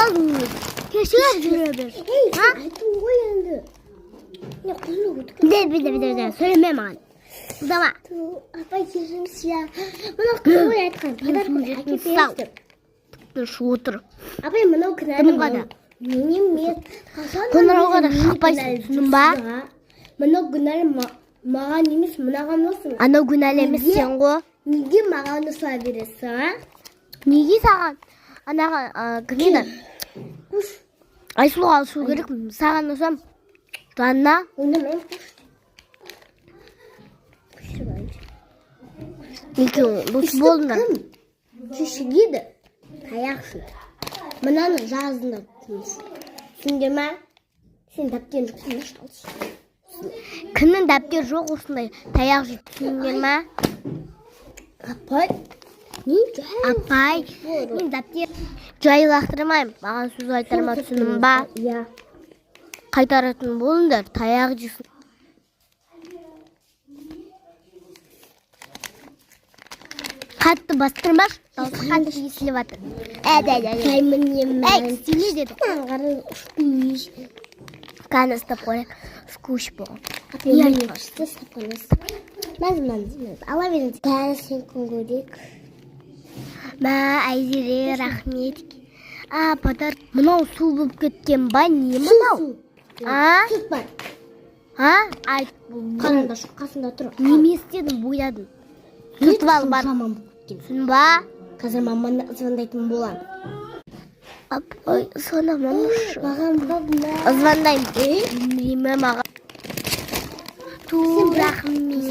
қалдыңыз? Кешіріп жүре бер. айтым ғой енді. Не құлып отыр. Біде, сөйлеме маған. Бұдама. Апай кешіріңіз я. Мынау қалай айтқан? Подарок әкеп бердім. Шу отыр. Апай мынау кінәлі. Кімға да? Мен Қоңырауға да шықпайсың, түсінің ба? Мынау кінәлі маған емес, мынаған болсын. Анау күнәлі емес сен ғой. Неге маған ұсыла бересің, а? Неге саған? Анаға кім еді? Айсұлуға алышу керек. Саған ұсам жанына. Ойнамайын, Екеуің дос болыңдар. Кешігеді. Таяқ шыды. Мынаны жазында тұтыныз. Түсінге ма? Сен дәптен жүктің. Кімнің дәптер жоқ осындай таяқ жеп түсінген ма? Апай, Апай, мен дәптер жай лақтырмайым. Маған сөз айтарма түсінім ба? Иә. Қайтаратын болыңдар, таяқ жесін. Қатты бастырмаш, даусы қатты естіліп жатыр. Таймын емін. Стиле деді. Аңғарын ұшпейш. Қаны ұстап қойық, скуш болған. Я не қашты сапаныз. Мәз. Ала беріңіз. Тәні сен күн көрек. Мә, Айзере, рахмет. Падар, мынау су болып кеткен ба, не мынау? Сүт бар. Айт, Қанында шу қасында тұр. неме істедің, бойдадың. Сүтіп ал бар. Сүн ба? Қазір маманы звондайтын болам. Апай, соны мамыш. Маған бұлабына. Звондайым. Неме маған. Рахмет.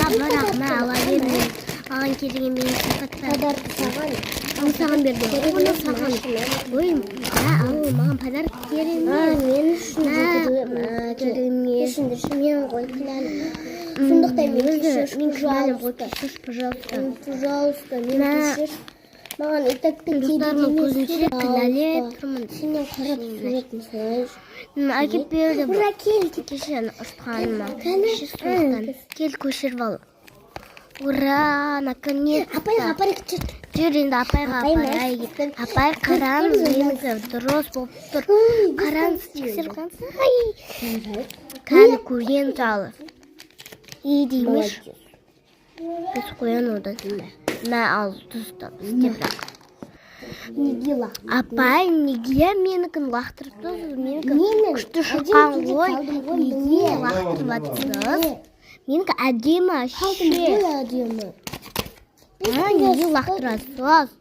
Бірақ мә, ала бермей. Маған кереген менің сақатта. Подарки саған. Оны саған берді. Оны саған. Ой, маған подарок керемет. Мен үшін кешіндірші мен ғой кінәлі. Сондықтан мен кешір. Мен кінәлім ғой, кешір, пожалуйста. Пожалуйста, мен кешір. Маған итакты Достарымның көзінше кінәлі тұрмын. Сенен қарап суретін салайшы. Әкеп берді бұл. Ура, кел. Кешен ұстқаныма. Кел көшіріп ал. Ура, наконец. Апайға кешір. Жүр енді апайға апарай. Апай қараңыз, менікі дұрыс болып тұр. Қараңыз, тексер қаңыз. Кәні көрген жалы. Деймеш. Біз қоян одан. Мә ал тұстап істеп. Неге лақ? Апай, неге менікін лақтырып тұрсыз? Менікі күшті шыққан ғой. Неге лақтырып атсыз? Менікі әдемі әше. Қалдым ғой әдемі. Неге лақтырасыз?